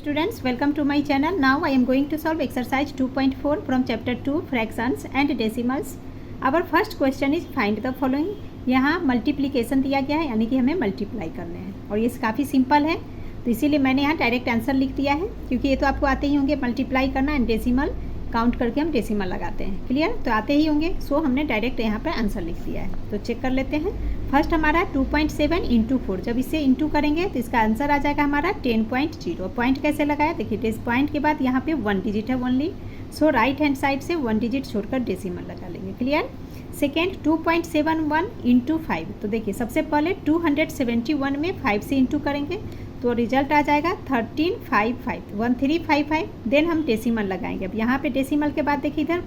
students, welcome to my channel. Now I am going to solve exercise 2.4 from chapter 2 fractions and decimals. Our first question is find the following. यहाँ multiplication दिया गया है, यानी कि हमें multiply करने हैं और ये काफ़ी सिंपल है, तो इसीलिए मैंने यहाँ डायरेक्ट आंसर लिख दिया है, क्योंकि ये तो आपको आते ही होंगे मल्टीप्लाई करना एंड डेसिमल काउंट करके हम डेसिमल लगाते हैं। क्लियर? तो आते ही होंगे, सो हमने डायरेक्ट यहाँ पर आंसर लिख दिया है। तो चेक कर लेते हैं। फर्स्ट हमारा 2.7 इंटू 4, जब इसे इंटू करेंगे तो इसका आंसर आ जाएगा हमारा 10.0। पॉइंट कैसे लगाया? देखिए, इस पॉइंट के बाद यहाँ पे 1 डिजिट है ओनली, सो राइट हैंड साइड से 1 डिजिट छोड़कर डेसिमल लगा लेंगे। क्लियर? सेकेंड 2.71 इंटू 5, तो देखिए सबसे पहले 271 में 5 से इंटू करेंगे तो रिजल्ट आ जाएगा 1355 देन हम डेसिमल लगाएंगे। अब यहाँ पे डेसिमल के बाद देखिए इधर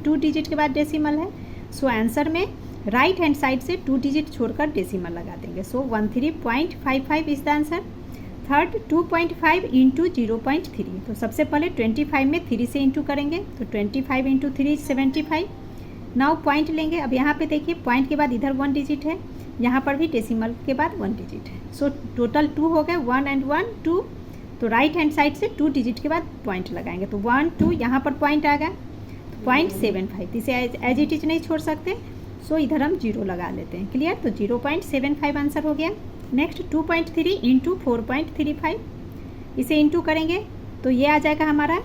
2 डिजिट के बाद डेसिमल है, सो आंसर में राइट हैंड साइड से 2 डिजिट छोड़कर डेसिमल लगा देंगे। सो 13.55 is the answer. Third 2.5 into 0.3, तो सबसे पहले 25 में 3 से इंटू करेंगे तो 25 इंटू 3 75। नाउ पॉइंट लेंगे। अब यहाँ पे देखिए पॉइंट के बाद इधर 1 डिजिट है, यहाँ पर भी डेसिमल के बाद 1 डिजिट है, सो टोटल 2 हो गए, 1 एंड 1 2, तो राइट हैंड साइड से 2 डिजिट के बाद पॉइंट लगाएंगे तो 1 2, यहाँ पर पॉइंट आ गया तो 0.75, इसे एज इट इज नहीं छोड़ सकते, सो इधर हम 0 लगा लेते हैं। क्लियर? तो 0.75 आंसर हो गया। नेक्स्ट 2.3 इंटू 4.35, इसे इंटू करेंगे तो ये आ जाएगा हमारा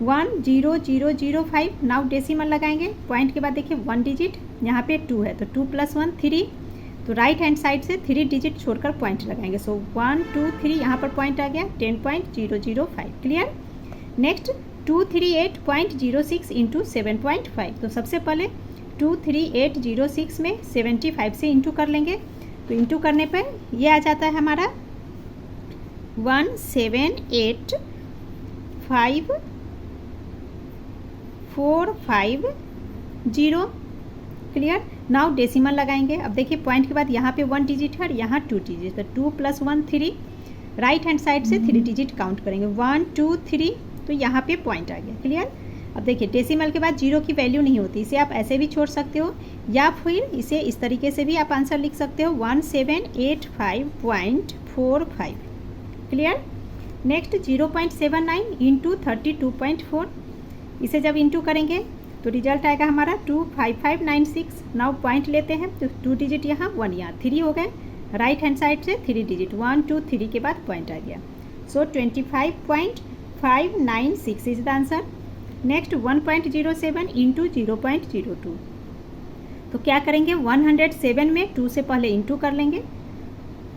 10005। नाउ डेसिमल लगाएंगे, पॉइंट के बाद देखिए 1 डिजिट, यहाँ पे 2 है तो 2 + 1 3, तो राइट हैंड साइड से 3 डिजिट छोड़कर पॉइंट लगाएंगे, सो 1 2 3, यहाँ पर पॉइंट आ गया 10.005। क्लियर? नेक्स्ट 238.06 इंटू 7.5, तो सबसे पहले 23806 में 75 से इंटू कर लेंगे, तो इंटू करने पर ये आ जाता है हमारा 1785450। क्लियर? नाउ डेसिमल लगाएंगे। अब देखिए पॉइंट के बाद यहाँ पे 1 डिजिट है और यहाँ 2 डिजिट, तो 2 + 1 3, राइट हैंड साइड से 3 डिजिट काउंट करेंगे 1 2 3, तो यहाँ पे पॉइंट आ गया। क्लियर? अब देखिए डेसिमल के बाद 0 की वैल्यू नहीं होती, इसे आप ऐसे भी छोड़ सकते हो या फिर इसे इस तरीके से भी आप आंसर लिख सकते हो 1785.45। क्लियर? नेक्स्ट 0.79 इंटू 32.4, इसे जब इंटू करेंगे तो रिजल्ट आएगा हमारा 25596। नाउ पॉइंट लेते हैं तो 2 डिजिट यहाँ 1 यहाँ 3 हो गए, राइट हैंड साइड से 3 डिजिट 1 2 3 के बाद पॉइंट आ गया, सो 25.596 is the answer. Next 1.07 into 0.02, तो क्या करेंगे 107 में 2 से पहले इंटू कर लेंगे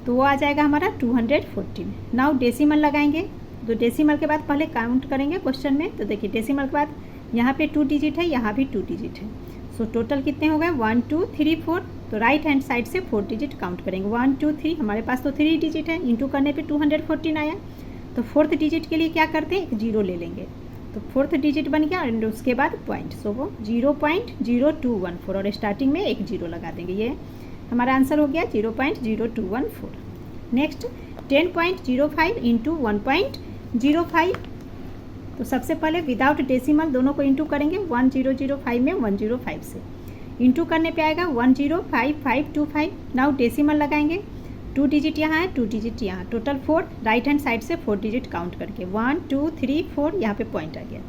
तो वो आ जाएगा हमारा 240 में। नाउ डेसिमल लगाएंगे, तो डेसिमल के बाद पहले काउंट करेंगे क्वेश्चन में, तो देखिए डेसिमल के बाद यहाँ पे 2 डिजिट है, यहाँ भी 2 डिजिट है, सो टोटल कितने हो गए 1 2 3 4, तो राइट हैंड साइड से 4 डिजिट काउंट करेंगे 1 2 3, हमारे पास तो 3 डिजिट है, इंटू करने पे 214 आया, तो 4th डिजिट के लिए क्या करते हैं, एक 0 ले लेंगे, तो 4th डिजिट बन गया एंड उसके बाद पॉइंट, सो वो 0.0214 और स्टार्टिंग में एक 0 लगा देंगे, ये हमारा आंसर हो गया 0.0214। नेक्स्ट 10.05 इंटू 1.05, तो सबसे पहले विदाउट डेसिमल दोनों को इंटू करेंगे 1005 में 105 से इंटू करने पे आएगा 105525। नाउ डेसिमल लगाएंगे, 2 डिजिट यहाँ है 2 डिजिट यहाँ, टोटल 4, राइट हैंड साइड से 4 डिजिट काउंट करके 1 2 3 4, यहाँ पे पॉइंट आ गया,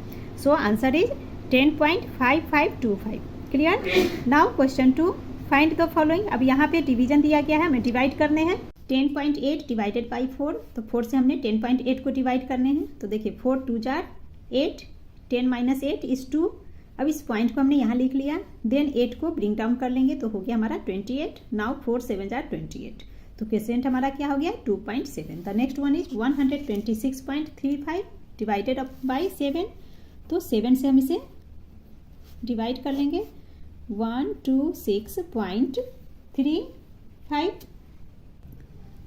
so answer is 10.5525। Clear? Now question 2 find the following. अब यहाँ पे डिवीजन दिया गया है, हमें डिवाइड करने हैं 10.8 डिवाइडेड बाई 4, तो 4 से हमने 10.8 को डिवाइड करने हैं, तो देखिए 4 2 जार 8, 10 - 8 इज 2। अब इस पॉइंट को हमने यहाँ लिख लिया, देन 8 को ब्रिंग डाउन कर लेंगे तो हो गया हमारा 28। नाउ 4 7 जार 28, तो क्वेश्चन हमारा क्या हो गया 2.7। The next one is 126.35 divided by 7, तो 7 से हम इसे डिवाइड कर लेंगे 126.35,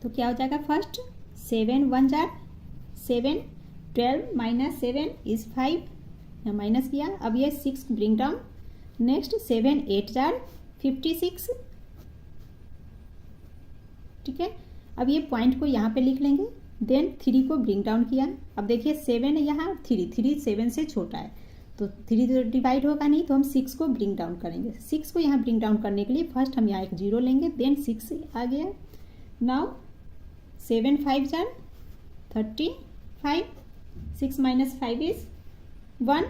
तो क्या हो जाएगा फर्स्ट 7 1 जार 7, 12 - 7 इज 5, यहाँ माइनस किया, अब ये 6 ब्रिंग डाउन, नेक्स्ट 7 8 जार 56। ठीक है, अब ये पॉइंट को यहाँ पे लिख लेंगे, देन 3 को ब्रिंग डाउन किया, अब देखिए 7 यहाँ 3 7 से छोटा है, तो 3 तो डिवाइड होगा नहीं, तो हम 6 को ब्रिंग डाउन करेंगे। 6 को यहाँ ब्रिंग डाउन करने के लिए फर्स्ट हम यहाँ एक 0 लेंगे, देन 6 आ गया। Now 7 5 jar 35, 6 minus 5 is 1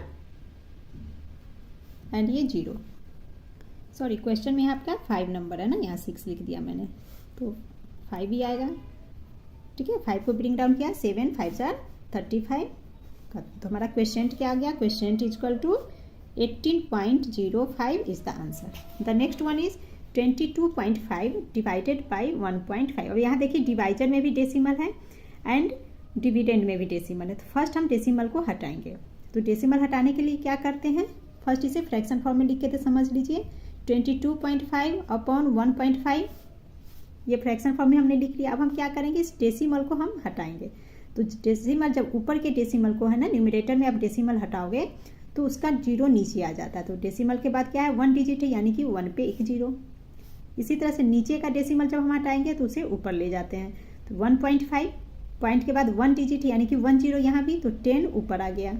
and ये 0। सॉरी, क्वेश्चन में आपका 5 नंबर है ना, यहाँ 6 लिख दिया मैंने, तो 5 ही आएगा। ठीक है, 5 को ब्रिंग डाउन किया, 7 5 जार 35 का, तो हमारा क्वेश्चन क्या आ गया? Question is equal to 18.05 is the answer. The next one is 22.5 divided by 1.5। अब यहाँ देखिए डिवाइजर में भी डेसिमल है एंड डिविडेंड में भी डेसिमल है। तो फर्स्ट हम डेसिमल को हटाएंगे। तो डेसिमल हटाने के लिए क्या करते हैं? फर्स्ट इसे फ्रैक्शन फॉर्म में लिख के तो समझ लीजिए, 22.5 अपॉन 1.5, ये फ्रैक्शन फॉर्म में हमने लिख लिया। अब हम क्या करेंगे? इस डेसिमल को हम हटाएंगे। तो डेसिमल जब ऊपर के डेसिमल को है ना, न्यूमरेटर में आप डेसिमल हटाओगे तो उसका 0 नीचे आ जाता है। तो डेसिमल के बाद क्या है? 1 डिजिट है, यानी कि 1 पे एक 0। इसी तरह से नीचे का डेसिमल जब हम हटाएंगे तो उसे ऊपर ले जाते हैं। तो 1.5 पॉइंट के बाद 1 डिजिट है, यानी कि 1 0 यहाँ भी, तो 10 ऊपर आ गया,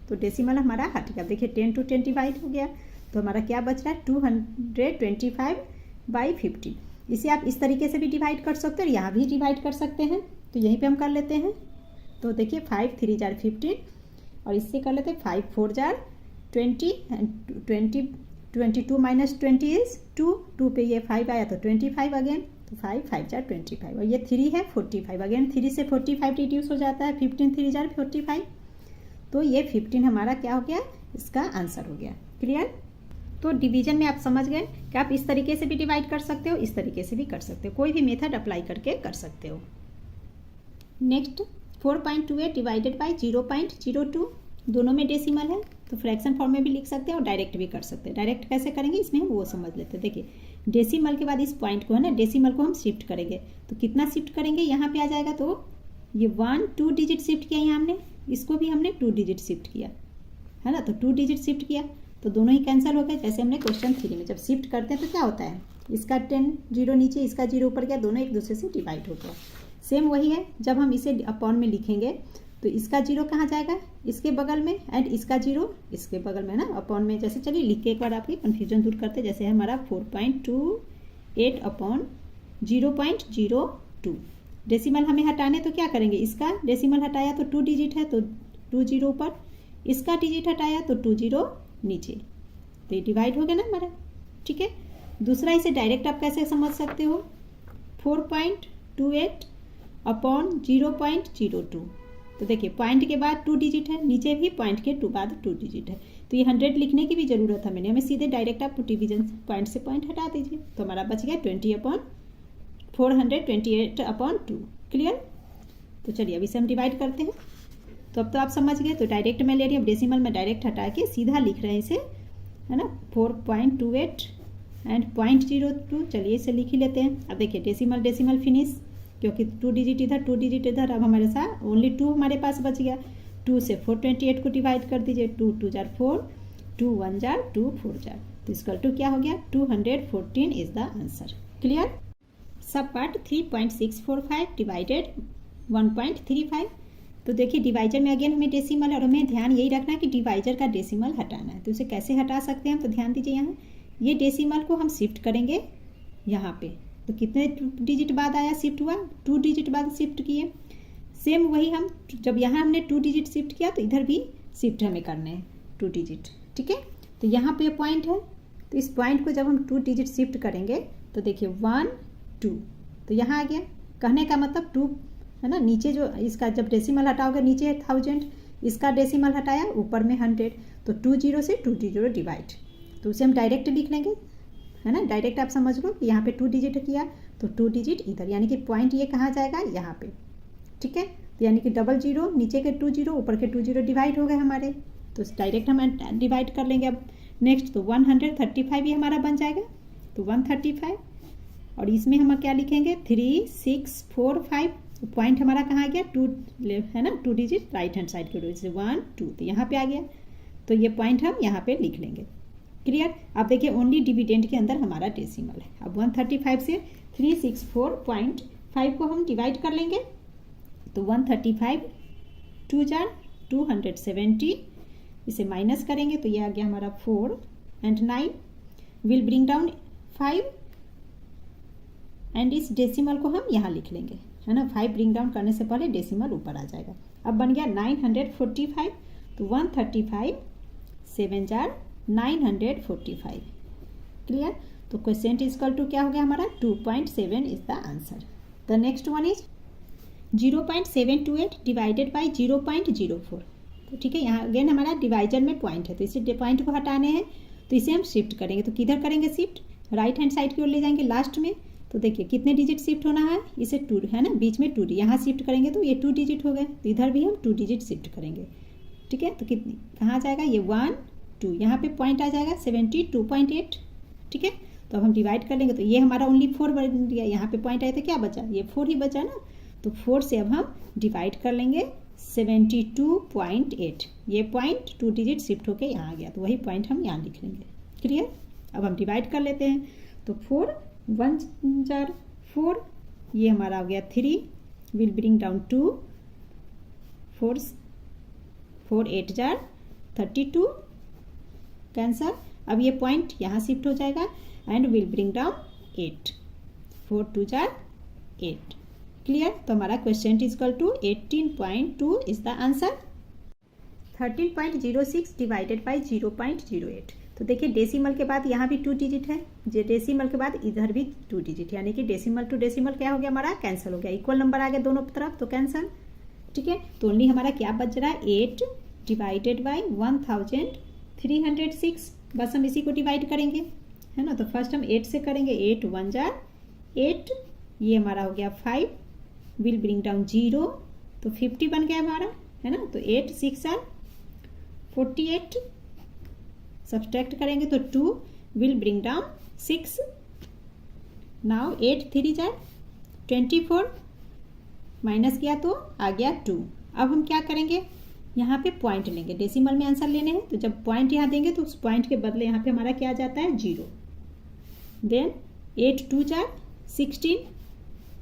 तो डेसिमल हमारा हट गया। देखिए 10 to 10 डिवाइड हो गया, तो हमारा क्या बच रहा है? 225/15। इसे आप इस तरीके से भी डिवाइड कर सकते हैं और यहाँ भी डिवाइड कर सकते हैं। तो यहीं पे हम कर लेते हैं। तो देखिए 5 3 जार 15 और इससे कर लेते हैं 5 4 जार 20 एंड 22 माइनस 20 इज 2 पे ये 5 आया तो 25 अगेन, तो 5 5 जार 25 और ये 3 है 45 अगेन, 3 से 45 रिड्यूस हो जाता है, 15 3 जार 45, तो ये 15 हमारा क्या हो गया? इसका आंसर हो गया। क्लियर? तो डिवीजन में आप समझ गए कि आप इस तरीके से भी डिवाइड कर सकते हो, इस तरीके से भी कर सकते हो, कोई भी मेथड अप्लाई करके कर सकते हो। नेक्स्ट 4.28 डिवाइडेड बाई 0.02, दोनों में डेसिमल है, तो फ्रैक्शन फॉर्म में भी लिख सकते हैं और डायरेक्ट भी कर सकते हैं। डायरेक्ट कैसे करेंगे इसमें हम वो समझ लेते हैं। देखिए डेसिमल के बाद इस पॉइंट को है ना, डेसिमल को हम शिफ्ट करेंगे, तो कितना शिफ्ट करेंगे? यहाँ पे आ जाएगा, तो ये 1 2 डिजिट शिफ्ट किया यहाँ हमने, इसको भी हमने 2 डिजिट शिफ्ट किया है ना, तो 2 डिजिट शिफ्ट किया तो दोनों ही कैंसिल हो गए। जैसे हमने क्वेश्चन 3 में जब शिफ्ट करते हैं तो क्या होता है? इसका 10 0 नीचे, इसका 0 ऊपर गया, दोनों एक दूसरे से डिवाइड हो गया। सेम वही है, जब हम इसे अपॉन में लिखेंगे तो इसका 0 कहाँ जाएगा? इसके बगल में, एंड इसका 0 इसके बगल में ना, अपॉन में। जैसे चलिए लिख के एक बार आपकी कन्फ्यूजन दूर करते, जैसे हमारा 4.28 अपॉन 0.02। डेसिमल हमें हटाने तो क्या करेंगे? इसका डेसिमल हटाया तो 2 डिजिट है, तो 2 0 ऊपर, इसका डिजिट हटाया तो 2 0 नीचे, तो ये डिवाइड हो गया ना हमारा। ठीक है, दूसरा इसे डायरेक्ट आप कैसे समझ सकते हो? 4.28 अपॉन 0.02, तो देखिए पॉइंट के बाद 2 डिजिट है, नीचे भी पॉइंट के बाद 2 डिजिट है, तो ये 100 लिखने की भी जरूरत है हमें सीधे डायरेक्ट आप डिवीजन पॉइंट से पॉइंट हटा दीजिए, तो हमारा बच गया 428 अपॉन 2। क्लियर? तो चलिए अब इसे हम डिवाइड करते हैं। तो अब तो आप समझ गए, तो डायरेक्ट मैं ले रही हूँ, डेसिमल में डायरेक्ट हटा के सीधा लिख रहे हैं इसे, है ना, 4.28 एंड 0.02। चलिए इसे लिख ही लेते हैं। अब देखिए डेसिमल डेसिमल फिनिश, क्योंकि 2 डिजिट इधर 2 डिजिट इधर, अब हमारे साथ ओनली 2 हमारे पास बच गया। 2 से 428 को डिवाइड कर दीजिए, 2 2 जार 4, 2 1 जार 2 4 जार, तो इसका 2 क्या हो गया? 214 इज द आंसर। क्लियर? सब पार्ट 3.645 डिवाइडेड 1.35। तो देखिए डिवाइजर में अगेन हमें डेसिमल है और हमें ध्यान यही रखना है कि डिवाइजर का डेसिमल हटाना है। तो इसे कैसे हटा सकते हैं? तो ध्यान दीजिए, यहाँ ये डेसिमल को हम शिफ्ट करेंगे यहाँ पे, तो कितने डिजिट बाद आया? शिफ्ट हुआ, 2 डिजिट बाद शिफ्ट किए। सेम वही हम जब यहाँ हमने 2 डिजिट शिफ्ट किया तो इधर भी शिफ्ट हमें करने हैं 2 डिजिट। ठीक है, तो यहाँ पे पॉइंट है, तो इस पॉइंट को जब हम 2 डिजिट शिफ्ट करेंगे तो देखिए 1 2, तो यहाँ आ गया। कहने का मतलब 2 है ना, नीचे जो इसका जब डेसिमल हटाओगे नीचे 1000, इसका डेसिमल हटाया ऊपर में 100, तो 2 0 से 2 0 डिवाइड, तो उसे हम डायरेक्ट लिख लेंगे, है ना। डायरेक्ट आप समझ लो कि यहाँ पे 2 डिजिट किया तो 2 डिजिट इधर, यानी कि पॉइंट ये कहाँ जाएगा? यहाँ पे। ठीक है, तो यानी कि 00 नीचे के 2 0 ऊपर के 2 0 डिवाइड हो गए हमारे, तो डायरेक्ट हम डिवाइड कर लेंगे। अब नेक्स्ट तो 135 ही हमारा बन जाएगा, तो 135, और इसमें हम क्या लिखेंगे? 3 6 4 5, पॉइंट हमारा कहाँ आ गया? 2 है ना, 2 डिजिट राइट हैंड साइड के रोज से 1 2, तो यहाँ पे आ गया, तो ये पॉइंट हम यहाँ पे लिख लेंगे। क्लियर? अब देखिए ओनली डिविडेंड के अंदर हमारा डेसिमल है। अब 135 से 364.5 को हम डिवाइड कर लेंगे, तो 135 2 जार 270, इसे माइनस करेंगे तो ये आ गया हमारा 4 and 9, will bring down 5 and इस डेसिमल को हम यहाँ लिख लेंगे, है ना, 5 ब्रिंग डाउन करने से पहले डेसिमल ऊपर आ जाएगा। अब बन गया 945, तो 135 7 जार 945। क्लियर। तो क्वेश्चन इज इक्वल टू क्या हो गया हमारा 2.7 is the answer. The next one is 0.728 divided by 0.04। तो ठीक है, यहाँ अगेन हमारा डिवाइजर में पॉइंट है, तो इसे पॉइंट को हटाने हैं, तो इसे हम शिफ्ट करेंगे। तो किधर करेंगे शिफ्ट, राइट हैंड साइड की ओर ले जाएंगे लास्ट में। तो देखिए कितने डिजिट शिफ्ट होना है, इसे 2 है ना, बीच में 2 यहाँ शिफ्ट करेंगे तो ये 2 डिजिट हो गए, तो इधर भी हम 2 डिजिट शिफ्ट करेंगे। ठीक है, तो कितनी कहाँ जाएगा, ये 1 2, यहाँ पे पॉइंट आ जाएगा 72.8। ठीक है, तो अब हम डिवाइड कर लेंगे, तो ये हमारा ओनली 4 बन गया, यहाँ पे पॉइंट आए तो क्या बचा, ये 4 ही बचा ना, तो 4 से अब हम डिवाइड कर लेंगे 72.8। ये पॉइंट 2 डिजिट शिफ्ट होके यहाँ आ गया, तो वही पॉइंट हम यहाँ लिख लेंगे। क्लियर। अब हम डिवाइड कर लेते हैं, तो 4 1 जार 4, ये हमारा हो गया 3, विल ब्रिंग डाउन 2, 4 8 जार 32, कैंसर। अब ये पॉइंट यहाँ शिफ्ट हो जाएगा एंड विल ब्रिंग डाउन 8, 4 2 जार 8। क्लियर। तो हमारा question is equal to 18.2 is the answer. 13.06 divided by 0.08। तो देखिए डेसिमल के बाद यहाँ भी 2 डिजिट है, जो डेसिमल के बाद इधर भी 2 डिजिट, यानी कि डेसिमल टू डेसिमल क्या हो गया हमारा, कैंसिल हो गया, इक्वल नंबर आ गया दोनों तरफ, तो कैंसिल। ठीक है, तो ओनली हमारा क्या बच रहा है, 8 डिवाइडेड बाई 1306। बस हम इसी को डिवाइड करेंगे, है ना। तो फर्स्ट हम 8 से करेंगे, 8 1 जार 8, ये हमारा हो गया 5, विल ब्रिंग डाउन 0, तो 50 बन गया हमारा, है ना। तो 8 6 जार 48, सब्सट्रैक्ट करेंगे तो 2, will bring down 6। Now 8 3 jar 24, minus किया तो आ गया 2। अब हम क्या करेंगे, यहाँ पे पॉइंट लेंगे, डेसिमल में आंसर लेने हैं, तो जब पॉइंट यहाँ देंगे तो उस पॉइंट के बदले यहाँ पे हमारा क्या जाता है 0। देन 8 2 जार 16,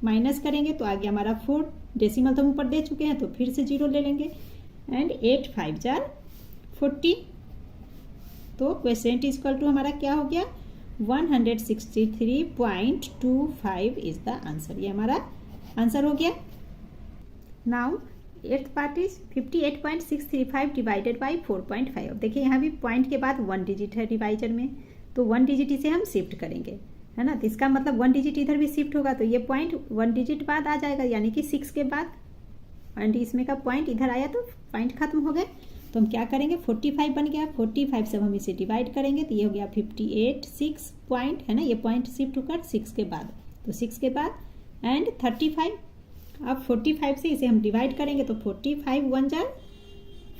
माइनस करेंगे तो आ गया हमारा 4, डेसिमल तो हम ऊपर दे चुके हैं तो फिर से 0 ले लेंगे, एंड 8 5 जार 40। तो क्वेश्चन इज इक्वल टू हमारा क्या हो गया 163.25 इज द आंसर। ये हमारा आंसर हो गया। Now 8th part is 58.635 divided by 4.5। अब देखिए यहाँ भी पॉइंट के बाद 1 डिजिट है डिवाइजर में, तो 1 डिजिट इसे हम शिफ्ट करेंगे, है ना। तो इसका मतलब 1 डिजिट इधर भी शिफ्ट होगा, तो ये पॉइंट 1 डिजिट बाद आ जाएगा, यानी कि 6 के बाद, एंड इसमें का पॉइंट इधर आया तो पॉइंट खत्म हो गए। तो हम क्या करेंगे, 45 बन गया, 45 से हम इसे डिवाइड करेंगे, तो ये हो गया 58 6 पॉइंट, है ना, ये पॉइंट शिफ्ट होकर 6 के बाद, तो 6 के बाद एंड 35। अब 45 से इसे हम डिवाइड करेंगे, तो 45 1 जार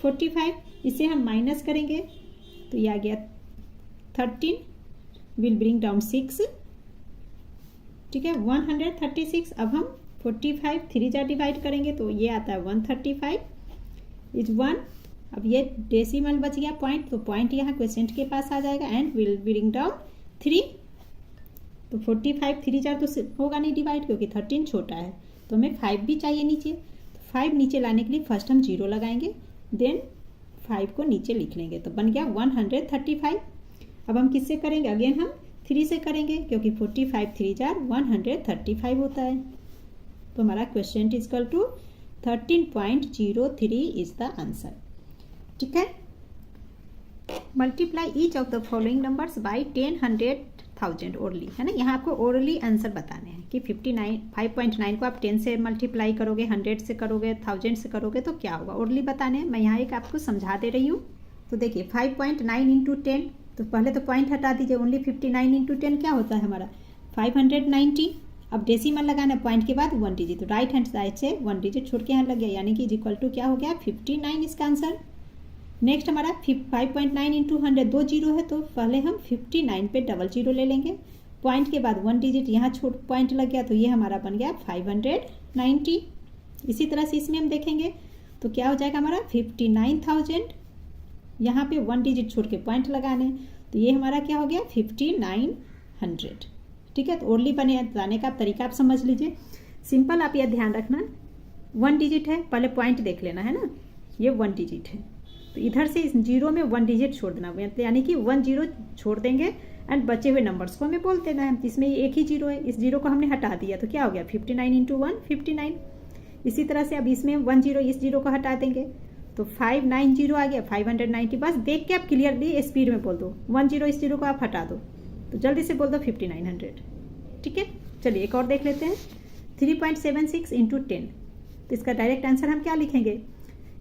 45, इसे हम माइनस करेंगे तो ये आ गया 13, विल ब्रिंग डाउन 6। ठीक है, 136। अब हम 45 3 जार डिवाइड करेंगे तो ये आता है 135 इज 1। अब ये डेसिमल बच गया पॉइंट, तो पॉइंट यहाँ क्वेश्चन के पास आ जाएगा एंड विल ब्रिंग डाउन 3। तो 45 3 जार तो होगा नहीं डिवाइड, क्योंकि 13 छोटा है, तो हमें 5 भी चाहिए नीचे। तो 5 नीचे लाने के लिए फर्स्ट हम 0 लगाएंगे, देन 5 को नीचे लिख लेंगे, तो बन गया 135। अब हम किससे करेंगे, अगेन हम 3 से करेंगे, क्योंकि 45 3 जार 135 होता है। तो हमारा question is equal to 13.03 is the answer. ठीक है, multiply each of the following numbers by 10 100 1000 orally, है ना। यहाँ आपको ओरली आंसर बताने हैं कि 5.9 को आप 10 से मल्टीप्लाई करोगे, 100 से करोगे, 1000 से करोगे तो क्या होगा, ओरली बताने हैं। मैं यहाँ एक आपको समझा दे रही हूँ। तो देखिए 5.9 इंटू 10, तो पहले तो पॉइंट हटा दीजिए, ओनली 59 इंटू 10 क्या होता है हमारा 590। अब डेसिमल लगाना पॉइंट के बाद 1 डिजिट, तो राइट हैंड साइड से 1 डिजिट छोड़ के यहाँ लग गया, यानी कि इज इक्वल टू क्या हो गया 59 इसका आंसर। नेक्स्ट हमारा 5.9 इंटू 100, 2 जीरो है, तो पहले हम 59 पे डबल जीरो ले लेंगे, पॉइंट के बाद 1 डिजिट यहाँ छोट पॉइंट लग गया, तो ये हमारा बन गया 590। इसी तरह से इसमें हम देखेंगे तो क्या हो जाएगा हमारा 59,000, यहाँ पे 1 डिजिट छोड़ के पॉइंट लगाने, तो ये हमारा क्या हो गया 5900। ठीक है, तो ओरली बनाने का तरीका आप समझ लीजिए, सिंपल। आप यह ध्यान रखना 1 डिजिट है, पहले पॉइंट देख लेना, है ना, ये 1 डिजिट है, तो इधर से इस 0 में 1 डिजिट छोड़ देना, यानी कि 1 0 छोड़ देंगे एंड बचे हुए नंबर्स को हमें बोल देना है। इसमें एक ही जीरो है, इस जीरो को हमने हटा दिया तो क्या हो गया 59 इंटू 1 59। इसी तरह से अब इसमें 1 जीरो, इस जीरो को हटा देंगे तो 590 आ गया 590। बस देख के आप क्लियरली स्पीड में बोल दो, 1 जीरो इस जीरो को आप हटा दो तो जल्दी से बोल दो 5900। ठीक है, चलिए एक और देख लेते हैं 3.76 इंटू 10। तो इसका डायरेक्ट आंसर हम क्या लिखेंगे,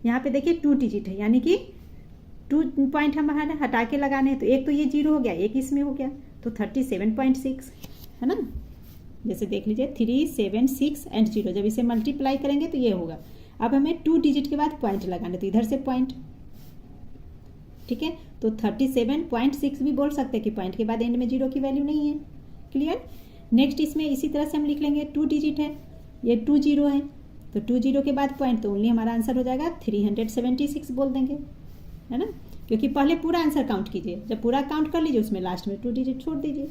यहाँ पे देखिए 2 डिजिट है यानी कि 2 पॉइंट हम हटा के लगाने हैं तो एक तो ये जीरो हो गया, एक इसमें हो गया तो 37.6 है ना। जैसे देख लीजिए 376 एंड 0, जब इसे मल्टीप्लाई करेंगे तो ये होगा। अब हमें 2 डिजिट के बाद पॉइंट लगाने तो इधर से पॉइंट, ठीक है, तो 37.6 भी बोल सकते हैं कि पॉइंट के बाद एंड में जीरो की वैल्यू नहीं है। क्लियर। नेक्स्ट इसमें इसी तरह से हम लिख लेंगे 2 डिजिट है, ये 2 जीरो है तो 2 जीरो के बाद पॉइंट तो ओनली हमारा आंसर हो जाएगा 376 बोल देंगे, है ना, क्योंकि पहले पूरा आंसर काउंट कीजिए, जब पूरा काउंट कर लीजिए उसमें लास्ट में 2 डिजिट छोड़ दीजिए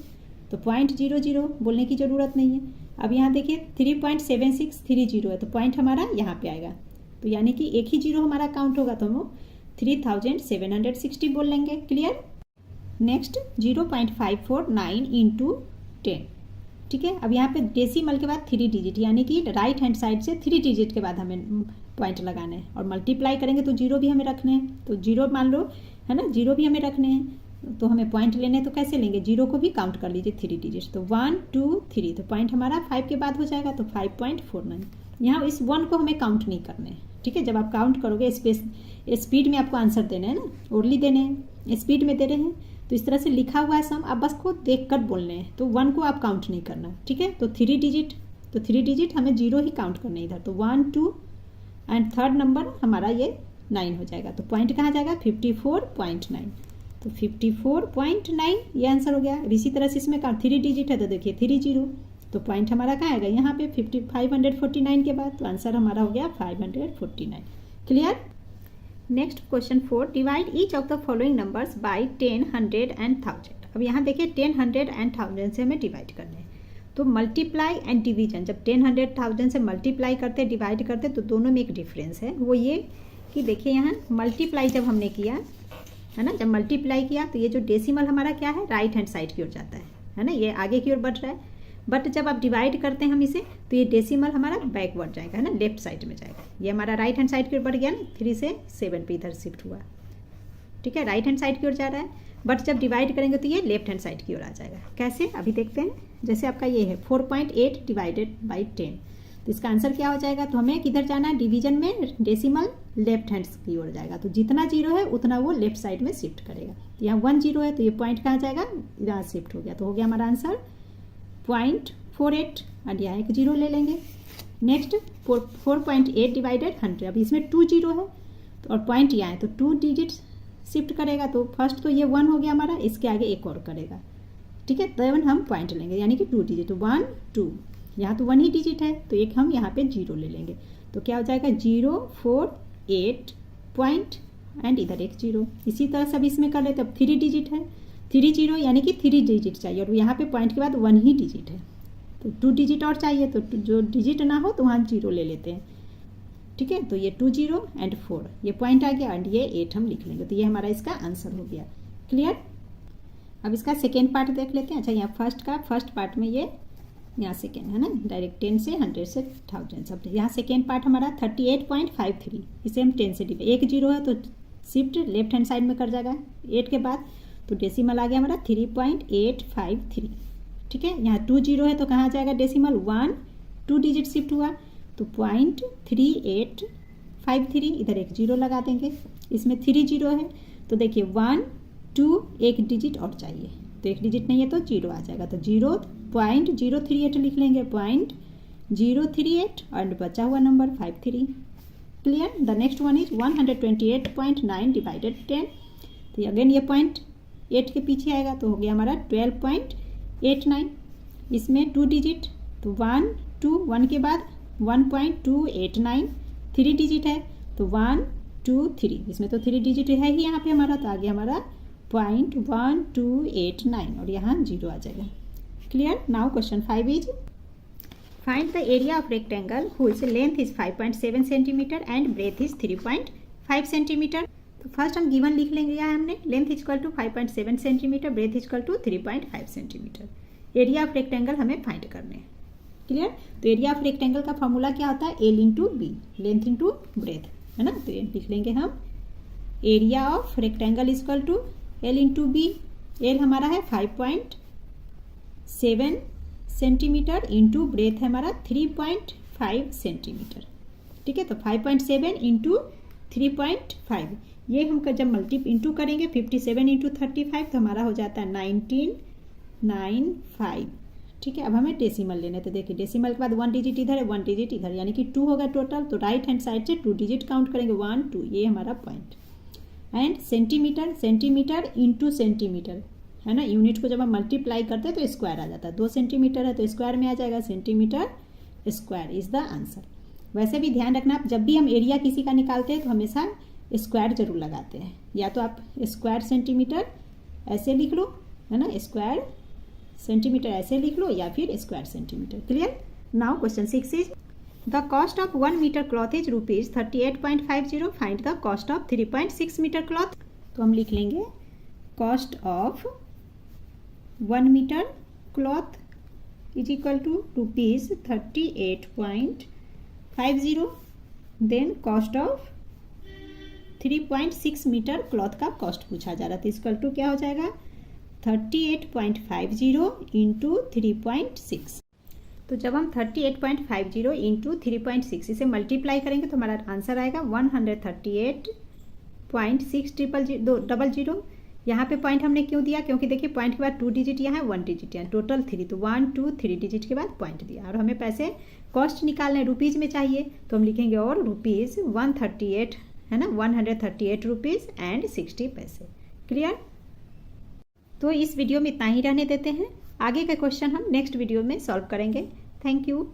तो 0.00 बोलने की ज़रूरत नहीं है। अब यहाँ देखिए 3.7630 है तो पॉइंट हमारा यहाँ पे आएगा तो यानी कि एक ही जीरो हमारा काउंट होगा तो हम 3760 बोल लेंगे। क्लियर। Next 0.549 into 10। ठीक है, अब यहाँ पे डेसिमल के बाद 3 डिजिट यानी कि राइट हैंड साइड से 3 डिजिट के बाद हमें पॉइंट लगाने हैं और मल्टीप्लाई करेंगे तो जीरो भी हमें रखने हैं, तो जीरो मान लो है ना, जीरो भी हमें रखने हैं तो हमें पॉइंट लेने हैं तो कैसे लेंगे, जीरो को भी काउंट कर लीजिए 3 डिजिट तो 1 2 3 तो पॉइंट हमारा 5 के बाद हो जाएगा तो 5.49। यहाँ इस 1 को हमें काउंट नहीं करने हैं। ठीक है, जब आप काउंट करोगे स्पीड में आपको आंसर देने हैं ना, ओरली देने हैं, स्पीड में दे रहे हैं तो इस तरह से लिखा हुआ है सम, आप बस को देख कर बोलने हैं तो 1 को आप काउंट नहीं करना। ठीक है, तो 3 डिजिट, तो 3 डिजिट हमें जीरो ही काउंट करना है इधर तो 1 2 एंड थर्ड नंबर हमारा ये 9 हो जाएगा तो पॉइंट कहाँ जाएगा 54.9 तो 54.9 ये आंसर हो गया। इसी तरह से इसमें 3 डिजिट है तो देखिए 3 जीरो तो पॉइंट हमारा कहाँ आएगा यहाँ पे 549 के बाद तो आंसर हमारा हो गया 549। Clear. Next question 4, divide each of the following numbers by 10 100 and 1000। अब यहाँ देखिए 10 100 एंड 1000 से हमें डिवाइड करने हैं तो मल्टीप्लाई एंड डिवीजन, जब 10 100 1000 से मल्टीप्लाई करते डिवाइड करते तो दोनों में एक डिफरेंस है, वो ये कि देखिए यहाँ मल्टीप्लाई जब हमने किया है ना, जब मल्टीप्लाई किया तो ये जो डेसिमल हमारा क्या है राइट हैंड साइड की ओर जाता है ना, ये आगे की ओर बढ़ रहा है। बट जब आप डिवाइड करते हैं हम इसे तो ये डेसिमल हमारा बैकवर्ड जाएगा है ना, लेफ्ट साइड में जाएगा। ये हमारा राइट हैंड साइड की ओर बढ़ गया ना, 3 से 7 पे इधर शिफ्ट हुआ। ठीक है, राइट हैंड साइड की ओर जा रहा है, बट जब डिवाइड करेंगे तो ये लेफ्ट हैंड साइड की ओर आ जाएगा। कैसे अभी देखते हैं। जैसे आपका ये है 4.8 डिवाइडेड बाई 10 तो इसका आंसर क्या हो जाएगा, तो हमें किधर जाना है, डिवीजन में डेसिमल लेफ्ट हैंड की ओर जाएगा तो जितना जीरो है उतना वो लेफ्ट साइड में शिफ्ट करेगा। तो यहाँ 1 जीरो है तो ये पॉइंट कहाँ जाएगा, यहाँ शिफ्ट हो गया तो हो गया हमारा आंसर 0.48 और यहाँ एक जीरो ले लेंगे। नेक्स्ट 4.8 डिवाइडेड 100, अब इसमें 2 जीरो है तो और पॉइंट यहाँ है तो 2 डिजिट शिफ्ट करेगा तो फर्स्ट तो ये 1 हो गया हमारा, इसके आगे एक और करेगा। ठीक है, तब हम पॉइंट लेंगे यानी कि 2 डिजिट 1 2, यहाँ तो 1 ही डिजिट है तो एक हम यहाँ पे जीरो ले लेंगे तो क्या हो जाएगा 0 4 8 पॉइंट एंड इधर एक जीरो। इसी तरह से अब इसमें कर लेते, अब 3 डिजिट है 3 जीरो यानी कि 3 डिजिट चाहिए और यहाँ पे पॉइंट के बाद 1 ही डिजिट है तो 2 डिजिट और चाहिए तो जो डिजिट ना हो तो वहाँ जीरो ले लेते हैं। ठीक है, तो ये 2 जीरो एंड 4 ये पॉइंट आ गया एंड ये 8 हम लिख लेंगे तो ये हमारा इसका आंसर हो गया। क्लियर। अब इसका सेकेंड पार्ट देख लेते हैं। अच्छा, यहाँ फर्स्ट पार्ट में ये यहाँ सेकेंड है ना, डायरेक्ट 10 से 100 से 1000 सब। यहाँ सेकेंड पार्ट हमारा 38.53, इसे हम 10 से डिवाइड, एक जीरो है तो शिफ्ट लेफ्ट हैंड साइड में कर जाएगा 8 के बाद तो डेसिमल आ गया हमारा 3.853। ठीक है, यहाँ 2 जीरो है तो कहाँ जाएगा डेसिमल 1 2 डिजिट शिफ्ट हुआ तो 0.3853, इधर एक जीरो लगा देंगे। इसमें 3 जीरो है तो देखिए 1 2 एक डिजिट और चाहिए तो एक डिजिट नहीं है तो जीरो आ जाएगा तो 0.038 लिख लेंगे 0.038 और बचा हुआ number 53। Clear. The next one is 128.9 divided 10 तो अगेन ये पॉइंट 8 के पीछे आएगा तो हो गया हमारा 12.89। इसमें 2 डिजिट तो 1 2 1 के बाद 1.289, 3 डिजिट है तो 1 2 3, इसमें तो 3 डिजिट है ही यहाँ पे हमारा तो आगे हमारा 0.1289 और यहाँ जीरो आ जाएगा। Clear. Now question 5 is find the area of rectangle whose length is 5.7 centimetre and breadth is 3.5 centimetre. तो फर्स्ट हम गिवन लिख लेंगे, यहाँ हमने length equal to 5.7 centimetre, breadth equal to 3.5 centimetre. Area of rectangle हमें find करने हैं। Clear? तो एरिया ऑफ रेक्टेंगल का फॉर्मूला क्या होता है? L into B, length into breadth, है ना। तो ये लिख लेंगे हम, area of rectangle equal to L into B. L हमारा है 5.7 सेंटीमीटर इंटू ब्रेथ है हमारा 3.5 सेंटीमीटर। ठीक है, तो 5.7 इंटू 3.5, ये हम जब मल्टी इंटू करेंगे 57 इंटू 35 तो हमारा हो जाता है 1995। ठीक है, अब हमें डेसिमल लेने, तो देखिए डेसिमल के बाद 1 डिजिट इधर है 1 डिजिट इधर, यानी कि 2 होगा टोटल। तो राइट हैंड साइड से 2 डिजिट काउंट करेंगे, 1 2, ये हमारा point. And centimetre, centimetre into centimetre, है ना। यूनिट को जब हम मल्टीप्लाई करते हैं तो स्क्वायर आ जाता है। 2 सेंटीमीटर है तो स्क्वायर में आ जाएगा, centimetre square is the answer. वैसे भी ध्यान रखना, आप जब भी हम एरिया किसी का निकालते हैं तो हमेशा स्क्वायर जरूर लगाते हैं। या तो आप स्क्वायर सेंटीमीटर ऐसे लिख लो, है ना, स्क्वायर सेंटीमीटर ऐसे लिख लो, या फिर square centimetre. Clear? Now question 6 is the cost of 1 metre cloth is ₹38.50। Find the cost of 3.6 metre cloth. तो हम लिख लेंगे cost of 1 metre cloth is equal to ₹38.50। Then cost of 3.6 metre cloth का कॉस्ट पूछा जा रहा था, equal to क्या हो जाएगा 38.50 इंटू 3.6। तो जब हम 38.50 इंटू 3.6 इसे मल्टीप्लाई करेंगे तो हमारा आंसर आएगा 138.600। यहाँ पे पॉइंट हमने क्यों दिया? क्योंकि देखिए पॉइंट के बाद 2 डिजिट यहाँ है, 1 डिजिट यहाँ, टोटल 3, तो 1 2 3 डिजिट के बाद पॉइंट दिया। और हमें पैसे कॉस्ट निकालने रुपीज़ में चाहिए, तो हम लिखेंगे और ₹138, है ना, 138 रुपीज़ एंड 60 पैसे। क्लियर? तो इस वीडियो में इतना ही रहने देते हैं। आगे का क्वेश्चन हम नेक्स्ट वीडियो में सॉल्व करेंगे। Thank you.